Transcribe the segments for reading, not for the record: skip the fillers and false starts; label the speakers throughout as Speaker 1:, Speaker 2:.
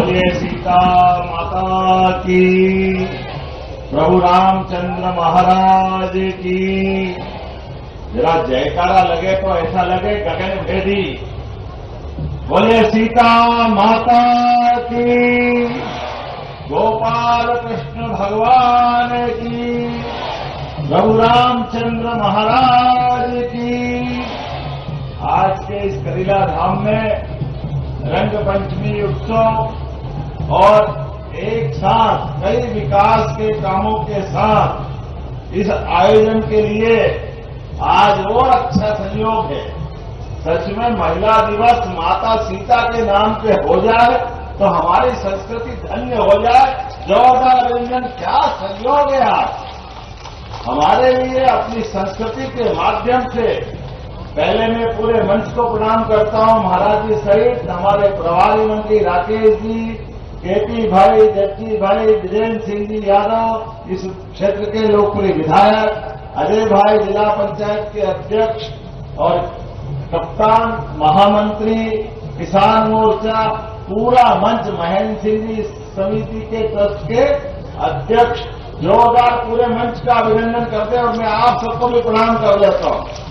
Speaker 1: बोलिए सीता माता की, प्रभु रामचंद्र महाराज की। जरा जयकारा लगे तो ऐसा लगे गगन भेदी। बोलिए सीता माता की, गोपाल कृष्ण भगवान की, प्रभु रामचंद्र महाराज की। आज के इस करीला धाम में रंग पंचमी उत्सव और एक साथ कई विकास के कामों के साथ इस आयोजन के लिए आज और अच्छा संयोग है। सच में महिला दिवस माता सीता के नाम पे हो जाए तो हमारी संस्कृति धन्य हो जाए। जोरदार अभिनंदन, क्या संयोग है आज हमारे लिए। अपनी संस्कृति के माध्यम से पहले मैं पूरे मंच को प्रणाम करता हूं, महाराज जी सहित हमारे प्रभारी मंत्री राकेश जी, केपी भाई, जग्गी भाई, वीरेंद्र सिंह जी यादव, इस क्षेत्र के लोकप्रिय विधायक, अजय भाई जिला पंचायत के अध्यक्ष और कप्तान, महामंत्री, किसान मोर्चा, पूरा मंच, महेंद्र सिंह जी समिति के ट्रस्ट के अध्यक्ष, जोरदार पूरे मंच का अभिनंदन करते हैं और मैं आप सबको भी प्रणाम कर लेता हूं।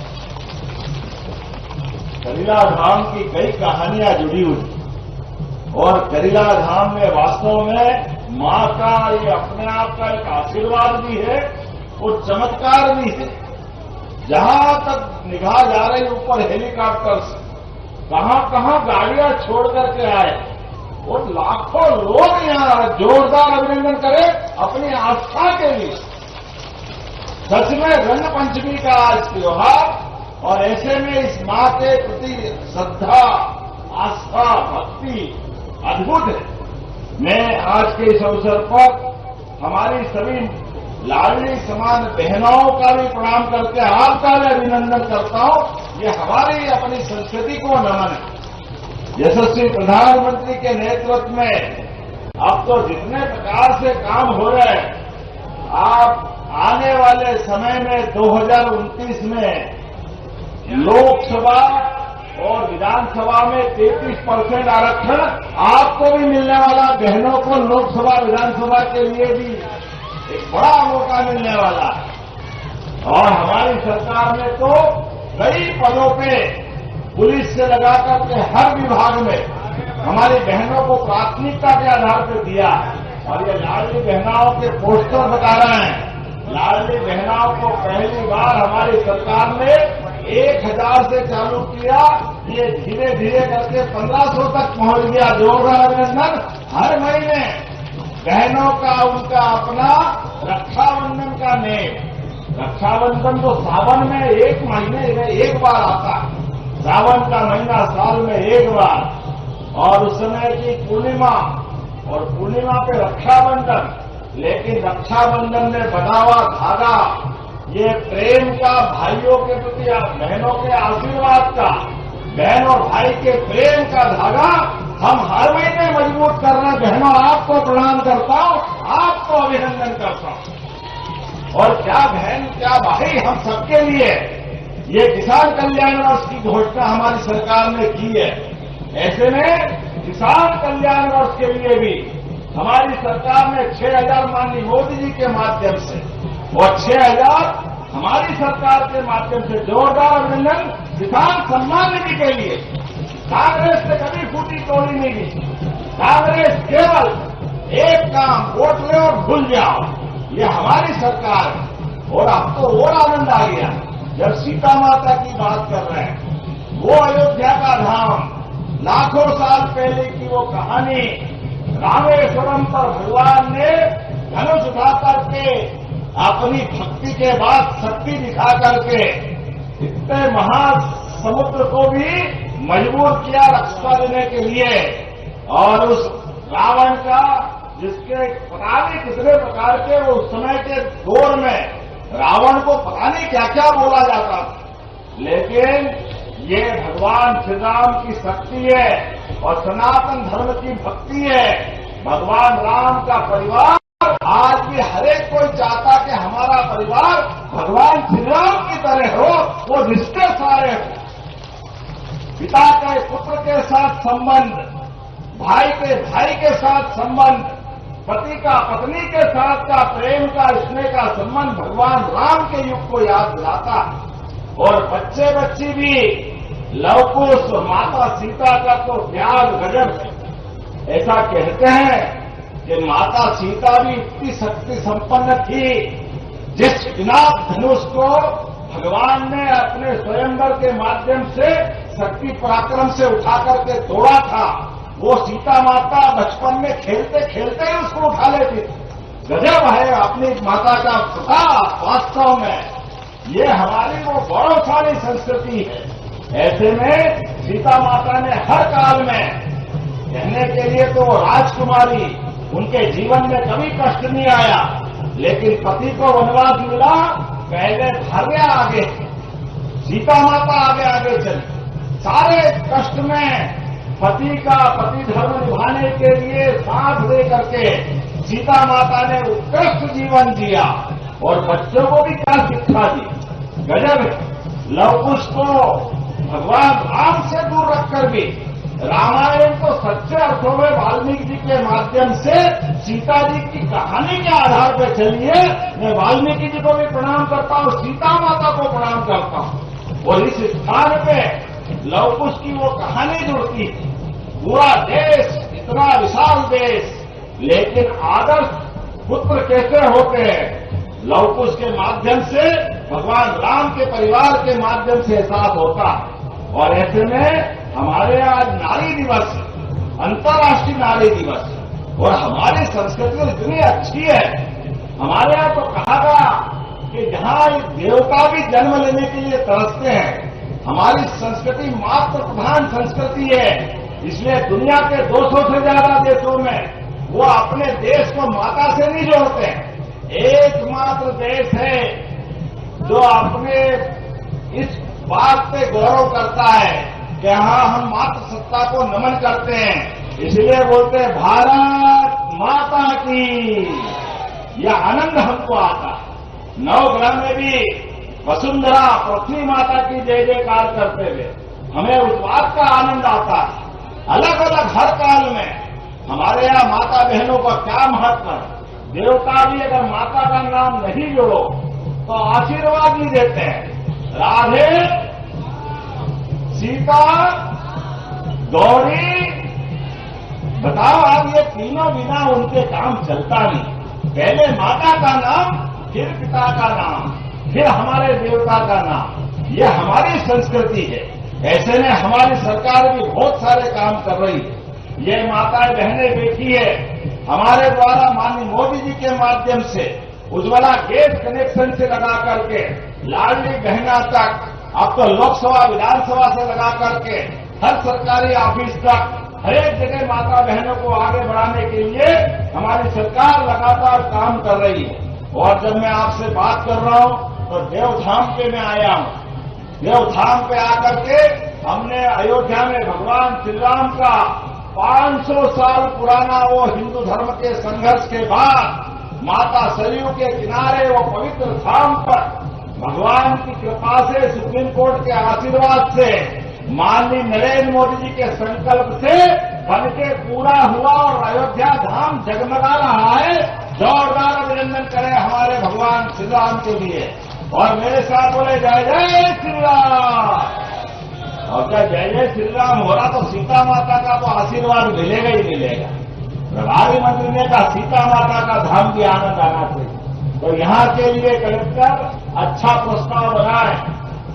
Speaker 1: करीला धाम की कई कहानियां जुड़ी हुई और करीला धाम में वास्तव में मां का ये अपने आप का एक आशीर्वाद भी है और चमत्कार भी है। जहां तक निगाह जा रही ऊपर हेलीकॉप्टर से कहां कहां गाड़ियां छोड़ करके आए और लाखों लोग यहां जोरदार अभिनंदन करें अपनी आस्था के लिए। सच में रंग पंचमी का आज त्योहार और ऐसे में इस मां के प्रति श्रद्धा, आस्था, भक्ति अद्भुत है। मैं आज के इस अवसर पर हमारी सभी लाडली समान बहनों का भी प्रणाम करके आपका भी अभिनंदन करता हूं। ये हमारी अपनी संस्कृति को नमन है। यशस्वी प्रधानमंत्री के नेतृत्व में अब तो जितने प्रकार से काम हो रहे हैं, आप आने वाले समय में 2029 में लोकसभा और विधानसभा में 33% आरक्षण आपको भी मिलने वाला, बहनों को लोकसभा विधानसभा के लिए भी एक बड़ा मौका मिलने वाला है। और हमारी सरकार ने तो कई पदों पे पुलिस से लगाकर के हर विभाग में हमारी बहनों को प्राथमिकता के आधार पर दिया और ये लाडली बहनाओं के पोस्टर बता रहे हैं। लाडली बहनाओं को पहली बार हमारी सरकार ने 1000 से चालू किया, ये धीरे धीरे करके 1500 तक पहुंच गया। जोरदार अभिनंदन। हर महीने बहनों का उनका अपना रक्षाबंधन का नेम, रक्षाबंधन तो सावन में एक महीने में एक बार आता है, सावन का महीना साल में एक बार, और उस समय की पूर्णिमा और पूर्णिमा पे रक्षाबंधन। लेकिन रक्षाबंधन में बना हुआ धागा, ये प्रेम का, भाइयों के प्रति बहनों के आशीर्वाद का, बहन और भाई के प्रेम का धागा हम हर महीने मजबूत करना। बहनों आपको प्रणाम करता हूं, आपको अभिनंदन करता हूं। और क्या बहन क्या भाई, हम सबके लिए ये किसान कल्याण वर्ष की घोषणा हमारी सरकार ने की है। ऐसे में किसान कल्याण वर्ष के लिए भी हमारी सरकार ने 6000 माननीय मोदी जी के माध्यम से और 6000 हमारी सरकार के माध्यम से जोरदार अभिनंदन किसान सम्मान निधि के लिए। कांग्रेस ने कभी फूटी तोड़ी नहीं दी। कांग्रेस केवल एक काम, वोट ले और भूल जाओ, ये हमारी सरकार है। और अब तो और आनंद आ गया जब सीता माता की बात कर रहे हैं। वो अयोध्या का धाम, लाखों साल पहले की वो कहानी, रामेश्वरम पर भगवान ने धनुष उठा करके अपनी भक्ति के बाद शक्ति दिखा करके इतने महासमुद्र को भी मजबूर किया रक्षा देने के लिए। और उस रावण का, जिसके पता नहीं कितने प्रकार के वो उस समय के दौर में रावण को पता नहीं क्या क्या बोला जाता था, लेकिन ये भगवान श्री राम की शक्ति है और सनातन धर्म की भक्ति है। भगवान राम का परिवार आज भी हरेक कोई चाहता कि हमारा परिवार भगवान श्री राम की तरह हो, वो रिश्ते सारे हो। पिता के पुत्र के साथ संबंध, भाई के साथ संबंध, पति का पत्नी के साथ का प्रेम का स्नेह का संबंध भगवान राम के युग को याद दिलाता। और बच्चे बच्ची भी लवकुश और माता सीता का तो प्यार गजब है। ऐसा कहते हैं कि माता सीता भी इतनी शक्ति संपन्न थी, जिस पिनाक धनुष को भगवान ने अपने स्वयंवर के माध्यम से शक्ति पराक्रम से उठा करके तोड़ा था, वो सीता माता बचपन में खेलते खेलते ही उसको उठा लेती थी। गजब है अपनी माता का प्रताप। वास्तव में ये हमारी वो गौरवशाली संस्कृति है। ऐसे में सीता माता ने हर काल में, कहने के लिए तो राजकुमारी, उनके जीवन में कभी कष्ट नहीं आया, लेकिन पति को वनवास मिला, पहले भाग्य आगे, सीता माता आगे आगे चली। सारे कष्ट में पति धर्म निभाने के लिए साथ दे करके सीता माता ने उत्कृष्ट जीवन जिया और बच्चों को भी क्या शिक्षा दी। गजब है। लवकुश को भगवान राम से दूर रखकर भी रामायण तो सच्चे अर्थों में वाल्मीकि जी के माध्यम से सीता जी की कहानी के आधार पर चली है। मैं वाल्मीकि जी को भी प्रणाम करता हूँ, सीता माता को प्रणाम करता हूँ। और इस स्थान पे लवकुश की वो कहानी जुड़ती है। पूरा देश, इतना विशाल देश, लेकिन आदर्श पुत्र कैसे होते हैं, लवकुश के माध्यम से, भगवान राम के परिवार के माध्यम से एहसास होता है। और ऐसे में हमारे आज नारी दिवस, अंतर्राष्ट्रीय नारी दिवस, और हमारी संस्कृति इतनी अच्छी है। हमारे यहाँ तो कहा गया कि जहाँ देवता भी जन्म लेने के लिए तरसते हैं। हमारी संस्कृति मातृ प्रधान संस्कृति है, इसलिए दुनिया के 200 से ज्यादा देशों में वो अपने देश को माता से नहीं जोड़ते हैं। एकमात्र देश है जो अपने इस बात पे गौरव करता है कि हाँ, हम मातृ सत्ता को नमन करते हैं। इसलिए बोलते हैं भारत माता की। यह आनंद हमको आता है। नवग्रह में भी वसुंधरा पृथ्वी माता की जय जयकार करते हुए हमें उस बात का आनंद आता है। अलग अलग हर काल में हमारे यहाँ माता बहनों का क्या महत्व है। देवता भी अगर माता का नाम नहीं जोड़ो तो आशीर्वाद नहीं देते हैं। राधे, सीता, गौरी, बताओ आप, ये तीनों बिना उनके काम चलता नहीं। पहले माता का नाम, फिर पिता का नाम, फिर हमारे देवता का नाम। ये हमारी संस्कृति है। ऐसे में हमारी सरकार भी बहुत सारे काम कर रही है। ये माताएं बहनें बैठी है, हमारे द्वारा माननीय मोदी जी के माध्यम से उज्ज्वला गैस कनेक्शन से लगा करके लाडली बहना तक, अब तो लोकसभा विधानसभा से लगा करके हर सरकारी ऑफिस तक, हर एक जगह माता बहनों को आगे बढ़ाने के लिए हमारी सरकार लगातार काम कर रही है। और जब मैं आपसे बात कर रहा हूं तो देवधाम पे मैं आया हूं। देवधाम पे आकर के हमने अयोध्या में भगवान श्री राम का 500 साल पुराना वो हिंदू धर्म के संघर्ष के बाद माता सरयू के किनारे वो पवित्र धाम पर भगवान की कृपा से, सुप्रीम कोर्ट के आशीर्वाद से, माननीय नरेंद्र मोदी जी के संकल्प से बनके पूरा हुआ और अयोध्या धाम जगमगा रहा है। जोरदार अभिनंदन करें हमारे भगवान श्री राम के लिए। और मेरे साथ बोले जय जय श्री राम। और जब जय जय श्री राम हो रहा तो सीता माता का तो आशीर्वाद मिलेगा ही मिलेगा। प्रधानमंत्री ने कहा सीता माता का धाम भी आनंद आना चाहिए। तो यहाँ के लिए कलेक्टर अच्छा प्रस्ताव बनाए।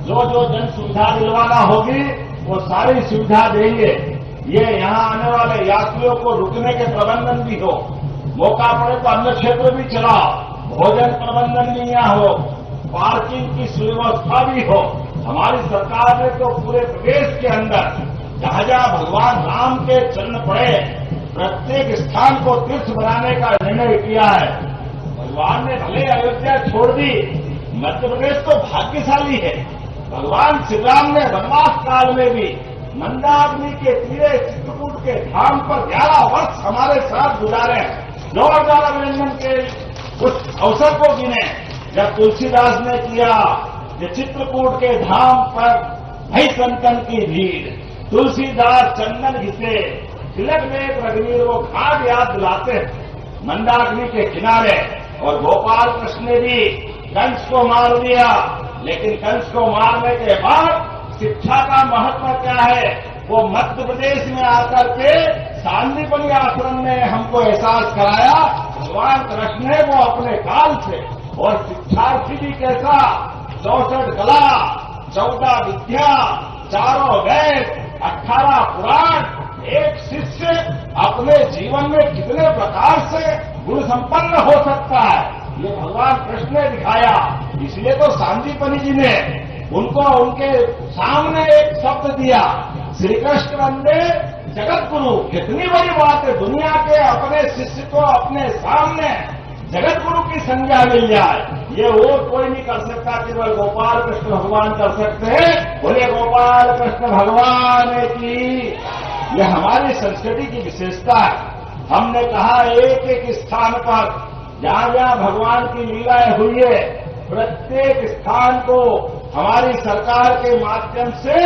Speaker 1: जो जो जन सुविधा दिलवाना होगी वो सारी सुविधा देंगे। ये यहाँ आने वाले यात्रियों को रुकने के प्रबंधन भी हो, मौका पड़े तो अन्य क्षेत्र भी चलाओ, भोजन प्रबंधन भी यहाँ हो, पार्किंग की सुव्यवस्था भी हो। हमारी सरकार ने तो पूरे प्रदेश के अंदर जहां जहां भगवान राम के चरण पड़े प्रत्येक स्थान को तीर्थ बनाने का निर्णय किया है। भगवान ने भले अयोध्या छोड़ दी, मध्य प्रदेश तो भाग्यशाली है। भगवान श्री राम ने वनवास काल में भी मंदाग्नि के तीरे चित्रकूट के धाम पर 11 वर्ष हमारे साथ गुजारे। जोरदार अभिनंदन के उस अवसर को गिने जब तुलसीदास ने किया कि चित्रकूट के धाम पर भई संतन की भीड़, तुलसीदास चंदन घिसे, तिलक में एक रघुवीर वो घाट याद दिलाते हैं मंदाकिनी के किनारे। और गोपाल कृष्ण ने भी कंस को मार दिया, लेकिन कंस को मारने के बाद शिक्षा का महत्व क्या है वो मध्य प्रदेश में आकर के सांदीपनि आश्रम में हमको एहसास कराया भगवान कृष्ण ने। वो अपने काल से और शिक्षार्थी भी कैसा 64 कला, 14 विद्या, 4 वेद, 18 पुराण, एक शिष्य अपने जीवन में कितने प्रकार से गुण संपन्न हो सकता है ये भगवान कृष्ण ने दिखाया। इसलिए तो सांदीपनि जी ने उनको उनके सामने एक शब्द दिया, श्री कृष्ण वंदे जगत गुरु। कितनी बड़ी बात है, दुनिया के अपने शिष्य को अपने सामने जगत गुरु की संज्ञा मिल जाए, ये और कोई नहीं कर सकता, केवल गोपाल कृष्ण भगवान कर सकते हैं। बोले गोपाल कृष्ण भगवान की। यह हमारी संस्कृति की विशेषता है। हमने कहा एक एक स्थान पर जहां जहां भगवान की लीलाएं हुई है, प्रत्येक स्थान को हमारी सरकार के माध्यम से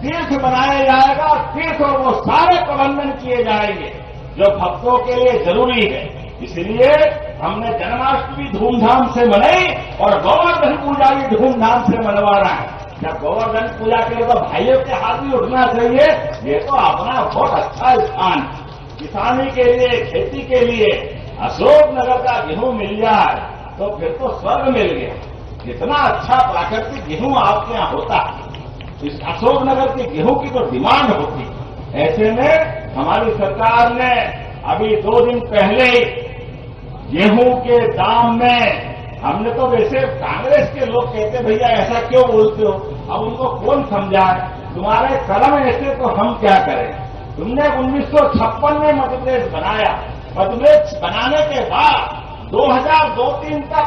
Speaker 1: तीर्थ बनाया जाएगा। तीर्थ और वो सारे प्रबंधन किए जाएंगे जो भक्तों के लिए जरूरी है। इसलिए हमने जन्माष्टमी धूमधाम से मनाई और गोवर्धन पूजा भी धूमधाम से मनवा रहा है। जब गोवर्धन पूजा के लिए तो भाइयों के हाथ भी उठना चाहिए। ये तो अपना बहुत अच्छा स्थान, किसानी के लिए, खेती के लिए अशोकनगर का गेहूं मिल जाए तो फिर तो स्वर्ग मिल गया। कितना अच्छा प्राकृतिक गेहूं आपके यहाँ होता है। इस अशोकनगर के गेहूं की तो डिमांड होती है। ऐसे में हमारी सरकार ने अभी 2 दिन पहले ही गेहूं के दाम में, हमने तो वैसे कांग्रेस के लोग कहते भैया ऐसा क्यों बोलते हो, अब उनको कौन समझाए, तुम्हारे कलम ऐसे तो हम क्या करें। तुमने 1956 में मध्य प्रदेश बनाया, मध्य प्रदेश बनाने के बाद 2002-03 तक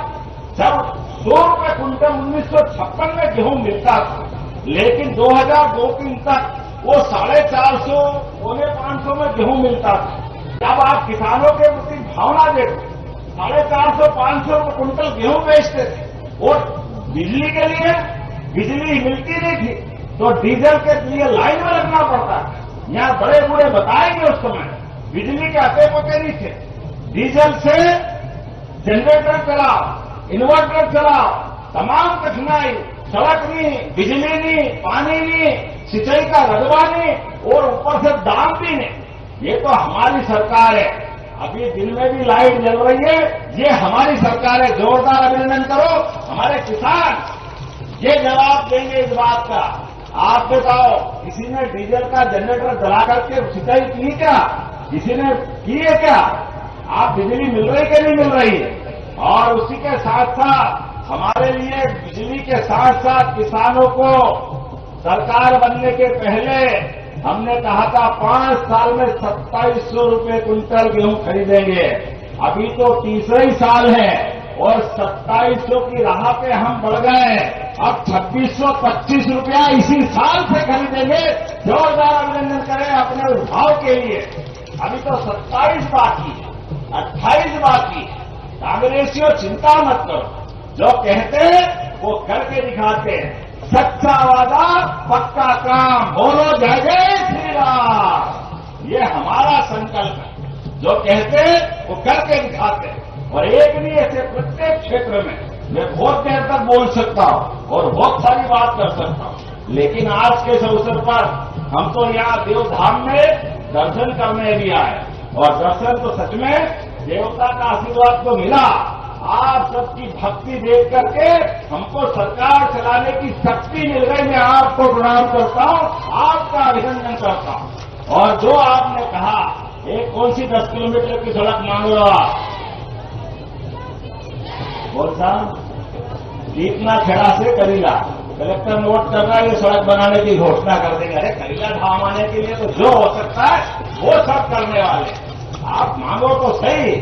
Speaker 1: जब 100 रुपये कुंटल 1956 में गेहूं मिलता था, लेकिन 2002-03 तक वो 450, 550 में गेहूं मिलता था। जब आप किसानों के प्रति भावना देखो, 450-500 रुपये कुंटल गेहूं बेचते थे और बिजली के लिए बिजली मिलती नहीं थी तो डीजल के लिए लाइन में लगना पड़ता था। यहाँ बड़े बूढ़े बताएंगे उस समय बिजली के अते पते नहीं थे। डीजल से जनरेटर चलाओ, इन्वर्टर चलाओ, तमाम कठिनाई, सड़क नहीं, बिजली नहीं, पानी नहीं, सिंचाई का रकबा नहीं और ऊपर से दाम भी नहीं। ये तो हमारी सरकार है। अभी दिन में भी लाइट जल रही है, ये हमारी सरकार है। जोरदार अभिनंदन करो हमारे किसान। ये जवाब देंगे इस बात का। आप बताओ, किसी ने डीजल का जनरेटर जला करके सिंचाई की क्या? किसी ने की है क्या? आप बिजली मिल रही कि नहीं मिल रही है? और उसी के साथ साथ हमारे लिए बिजली के साथ साथ किसानों को सरकार बनने के पहले हमने कहा था 5 साल में 2700 रुपये कुंटल गेहूं खरीदेंगे। अभी तो तीसरा ही साल है और 2700 की राह पे हम बढ़ गए। अब 2625 रुपया इसी साल से खरीदेंगे। जोरदार अभिनंदन करें अपने उद्भाव के लिए। अभी तो 27 बाकी है, 28 बाकी है। कांग्रेसियों चिंता मत करो, जो कहते वो करके दिखाते हैं। सच्चा वादा पक्का काम, बोलो जय जय श्री राम। ये हमारा संकल्प है। जो कहते वो करके दिखाते हैं। और एक नहीं, ऐसे प्रत्येक क्षेत्र में मैं बहुत देर तक बोल सकता हूं और बहुत सारी बात कर सकता हूं, लेकिन आज के इस अवसर पर हम तो यहाँ देवधाम में दर्शन करने भी आए और दर्शन तो सच में देवता का आशीर्वाद तो मिला। आप सबकी भक्ति देख करके हमको सरकार चलाने की शक्ति मिल गई। मैं आपको प्रणाम करता हूं, आपका अभिनंदन करता हूं। और जो आपने कहा एक कौन सी 10 किलोमीटर की सड़क मांग रहे हो आप? बोल साहब, जीतना खेड़ा से करीला कलेक्टर नोट कर रहा है, ये सड़क बनाने की घोषणा कर देंगे। अरे करीला धाम आने के लिए तो जो हो सकता है वो सब करने वाले। आप मांगो तो सही,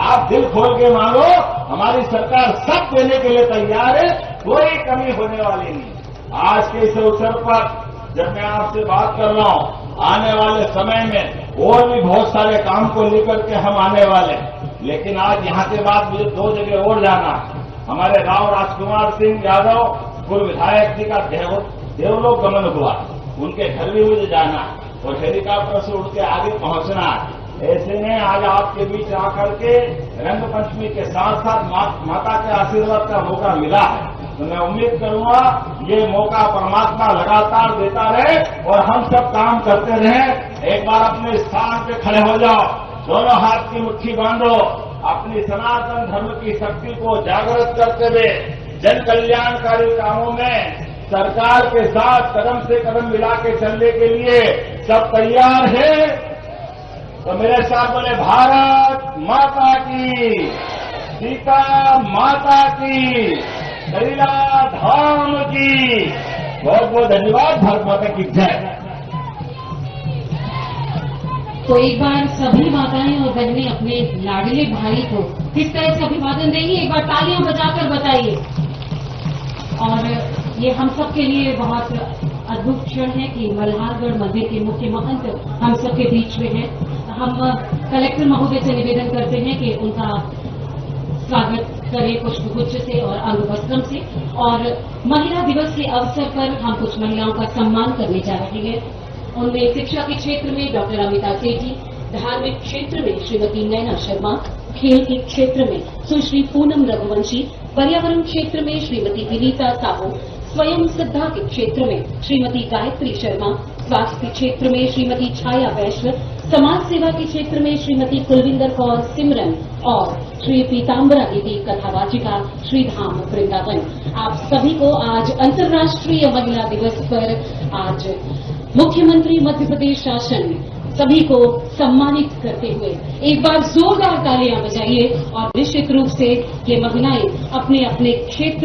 Speaker 1: आप दिल खोल के मांगो, हमारी सरकार सब देने के लिए तैयार है, कोई कमी होने वाली नहीं। आज के इस अवसर पर जब मैं आपसे बात कर रहा हूं, आने वाले समय में और भी बहुत सारे काम को लेकर के हम आने वाले हैं, लेकिन आज यहां के बाद मुझे 2 जगह और जाना है। हमारे राव राजकुमार सिंह यादव पूर्व विधायक जी का देवलोक गमन हुआ, उनके घर भी मुझे जाना है। और हेलीकॉप्टर से उठ के आगे पहुंचना। ऐसे में आज आपके बीच आकर के रंग पंचमी के साथ साथ माता के आशीर्वाद का मौका मिला है, तो मैं उम्मीद करूंगा ये मौका परमात्मा लगातार देता रहे और हम सब काम करते रहें। एक बार अपने स्थान पे खड़े हो जाओ, दोनों हाथ की मुट्ठी बांधो, अपनी सनातन धर्म की शक्ति को जागृत करते हुए जन कल्याणकारी कामों में सरकार के साथ कदम से कदम मिला के चलने के लिए सब तैयार है। तो मेरे साथ बोले, भारत माता की, सीता माता की, करीला धाम की। बहुत बहुत धन्यवाद। भारत माता की जय।
Speaker 2: तो एक बार सभी माताएं और बहनें अपने लाडले भाई को किस तरह से अभिवादन देंगी, एक बार तालियां बजाकर बताइए। और ये हम सब के लिए बहुत अद्भुत क्षण है कि मल्हारगढ़ मंदिर के मुख्य महंत हम सबके बीच में हैं। हम कलेक्टर महोदय से निवेदन करते हैं कि उनका स्वागत करें पुष्पगुच्छ से और अंग वस्त्रम से। और महिला दिवस के अवसर पर हम कुछ महिलाओं का सम्मान करने जा रहे हैं। उनमें शिक्षा के क्षेत्र में डॉक्टर अमिता सेठी, धार्मिक क्षेत्र में श्रीमती नैना शर्मा, खेल के क्षेत्र में सुश्री पूनम रघुवंशी, पर्यावरण क्षेत्र में श्रीमती विनीता साहू, स्वयं सिद्धा के क्षेत्र में श्रीमती गायत्री शर्मा, स्वास्थ्य क्षेत्र में श्रीमती छाया वैश्य, समाज सेवा के क्षेत्र में श्रीमती कुलविंदर कौर सिमरन और श्री पीताम्बरा दीदी कथावाचिका श्रीधाम वृंदावन। आप सभी को आज अंतर्राष्ट्रीय महिला दिवस पर आज मुख्यमंत्री मध्य प्रदेश शासन सभी को सम्मानित करते हुए एक बार जोरदार तालियां बजाइए। और निश्चित रूप से ये महिलाएं अपने अपने क्षेत्र